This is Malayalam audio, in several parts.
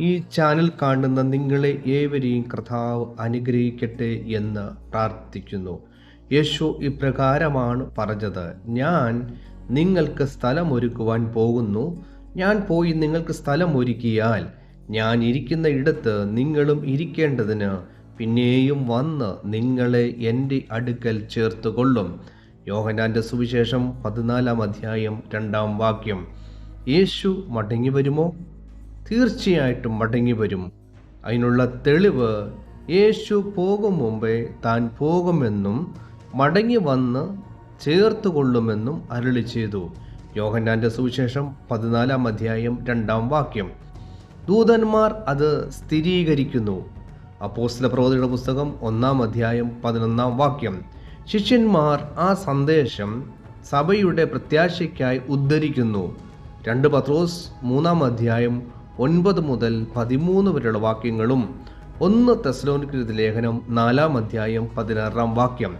ഈ ചാനൽ കാണുന്ന നിങ്ങളെ ഏവരെയും കർത്താവ് അനുഗ്രഹിക്കട്ടെ എന്ന് പ്രാർത്ഥിക്കുന്നു. യേശു ഇപ്രകാരമാണ് പറഞ്ഞത്: ഞാൻ നിങ്ങൾക്ക് സ്ഥലമൊരുക്കുവാൻ പോകുന്നു. ഞാൻ പോയി നിങ്ങൾക്ക് സ്ഥലമൊരുക്കിയാൽ ഞാൻ ഇരിക്കുന്ന ഇടത്ത് നിങ്ങളും ഇരിക്കേണ്ടതിന് പിന്നെയും വന്ന് നിങ്ങളെ എൻ്റെ അടുക്കൽ ചേർത്തുകൊള്ളും. യോഹന്നാൻ്റെ സുവിശേഷം 14-ാം അധ്യായം 2-ാം വാക്യം. യേശു മടങ്ങി വരുമോ? തീർച്ചയായിട്ടും മടങ്ങി വരും. അതിനുള്ള തെളിവ് യേശു പോകും മുമ്പേ താൻ പോകുമെന്നും മടങ്ങി വന്ന് ചേർത്തുകൊള്ളുമെന്നും അരുളി ചെയ്തു. യോഹന്നാൻ്റെ സുവിശേഷം 14-ാം അധ്യായം 2-ാം വാക്യം. ദൂതന്മാർ അത് സ്ഥിരീകരിക്കുന്നു. അപ്പോസ്തലപ്രവൃത്തികളുടെ പുസ്തകം 1-ാം അധ്യായം 11-ാം വാക്യം. ശിഷ്യന്മാർ ആ സന്ദേശം സഭയുടെ പ്രത്യാശയ്ക്കായി ഉദ്ധരിക്കുന്നു. 2 പത്രോസ് 3-ാം അധ്യായം 9 മുതൽ 13 വരെയുള്ള വാക്യങ്ങളും 1 തെസ്സലോനിക്കരുടെ ലേഖനം 4-ാം അധ്യായം 16-ാം വാക്യം.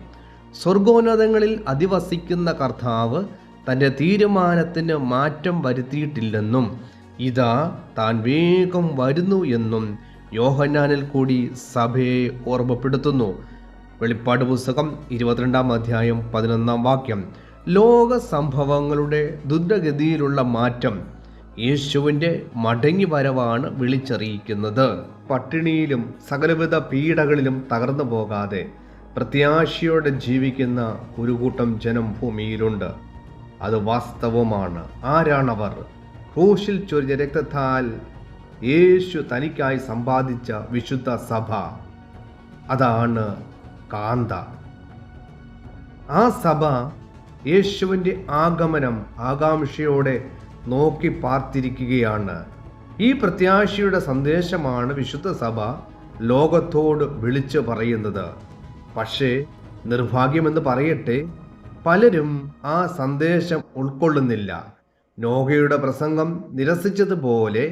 സ്വർഗോന്നതങ്ങളിൽ അധിവസിക്കുന്ന കർത്താവ് തൻ്റെ തീരുമാനത്തിന് മാറ്റം വരുത്തിയിട്ടില്ലെന്നും ഇതാ താൻ വേഗം വരുന്നു എന്നും യോഹന്നാനിൽ കൂടി സഭയെ ഓർമ്മപ്പെടുത്തുന്നു. വെളിപ്പാട് പുസ്തകം 22-ാം അധ്യായം 11-ാം വാക്യം. ലോക സംഭവങ്ങളുടെ ദ്രുതഗതിയിലുള്ള മാറ്റം യേശുവിൻ്റെ മടങ്ങി വരവാണ് വിളിച്ചറിയിക്കുന്നത്. പട്ടിണിയിലും സകലവിധ പീഡകളിലും തകർന്നു പോകാതെ പ്രത്യാശയോടെ ജീവിക്കുന്ന ഒരു കൂട്ടം ജനം ഭൂമിയിലുണ്ട്. അത് വാസ്തവമാണ്. ആരാണവർ? ക്രൂശിൽ ചൊരിഞ്ഞ രക്തത്താൽ യേശു തനിക്കായി സമ്പാദിച്ച വിശുദ്ധ സഭ. അതാണ് കാന്ത. ആ സഭ യേശുവിൻ്റെ ആഗമനം ആകാംക്ഷയോടെ നോക്കി പാർത്തിരിക്കുകയാണ്. ഈ പ്രത്യാശയുടെ സന്ദേശമാണ് വിശുദ്ധ സഭ ലോകത്തോട് വിളിച്ചു പറയുന്നത്. പക്ഷേ നിർഭാഗ്യമെന്ന് പറയട്ടെ, പലരും ആ സന്ദേശം ഉൾക്കൊള്ളുന്നില്ല. നോഹയുടെ പ്രസംഗം നിരസിച്ചതുപോലെ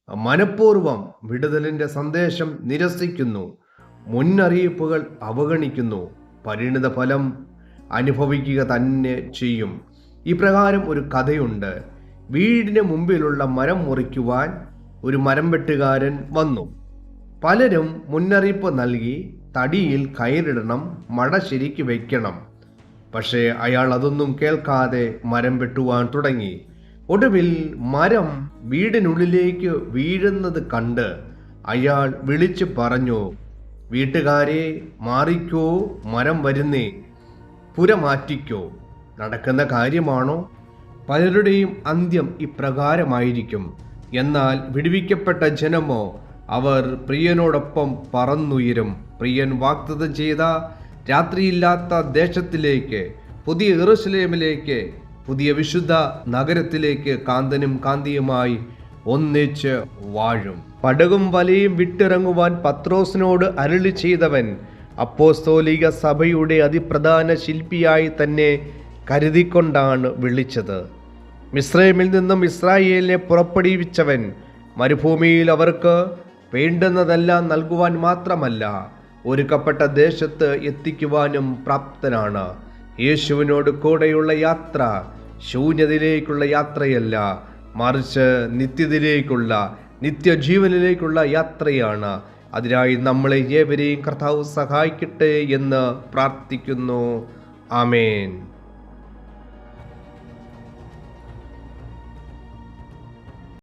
മനഃപൂർവ്വം വിടുതലിൻ്റെ സന്ദേശം നിരസിക്കുന്നു. മുന്നറിയിപ്പുകൾ അവഗണിക്കുന്നു. പരിണിത ഫലം അനുഭവിക്കുക തന്നെ ചെയ്യും. ഇപ്രകാരം ഒരു കഥയുണ്ട്. വീടിന് മുമ്പിലുള്ള മരം മുറിക്കുവാൻ ഒരു മരം വെട്ടുകാരൻ വന്നു. പലരും മുന്നറിയിപ്പ് നൽകി തടിയിൽ കയറിടണം, മട ശരിക്ക് വയ്ക്കണം. പക്ഷേ അയാൾ അതൊന്നും കേൾക്കാതെ മരം വെട്ടുവാൻ തുടങ്ങി. ഒടുവിൽ മരം വീടിനുള്ളിലേക്ക് വീഴുന്നത് കണ്ട് അയാൾ വിളിച്ചു പറഞ്ഞു: വീട്ടുകാരെ, മാറിക്കോ, മരം വരുന്നേ, പുര മാറ്റിക്കോ. നടക്കുന്ന കാര്യമാണോ? പലരുടെയും അന്ത്യം ഇപ്രകാരമായിരിക്കും. എന്നാൽ വിടുവിക്കപ്പെട്ട ജനമോ? അവർ പ്രിയനോടൊപ്പം പറന്നുയരും. പ്രിയൻ വാഗ്ദത്തം ചെയ്ത രാത്രിയില്ലാത്ത ദേശത്തിലേക്ക്, പുതിയ യെരൂശലേമിലേക്ക്, പുതിയ വിശുദ്ധ നഗരത്തിലേക്ക് കാന്തനും കാന്തിയുമായി ഒന്നിച്ച് വാഴും. പടകും വലയും വിട്ടിറങ്ങുവാൻ പത്രോസിനോട് അരുളി ചെയ്തവൻ അപ്പോസ്തോലിക സഭയുടെ അതിപ്രധാന ശില്പിയായി തന്നെ കരുതിക്കൊണ്ടാണ് വിളിച്ചത്. മിസ്രൈമിൽ നിന്നും ഇസ്രായേലിനെ പുറപ്പെടുവിച്ചവൻ മരുഭൂമിയിൽ അവർക്ക് വേണ്ടുന്നതെല്ലാം നൽകുവാൻ മാത്രമല്ല, ഒരുക്കപ്പെട്ട ദേശത്ത് എത്തിക്കുവാനും പ്രാപ്തനാണ്. യേശുവിനോട് കൂടെയുള്ള യാത്ര ശൂന്യതയിലേക്കുള്ള യാത്രയല്ല, മറിച്ച് നിത്യതയിലേക്കുള്ള, നിത്യജീവനിലേക്കുള്ള യാത്രയാണ്. അതിനായി നമ്മളെ ഏവരെയും കർത്താവ് സഹായിക്കട്ടെ എന്ന് പ്രാർത്ഥിക്കുന്നു. ആമേൻ.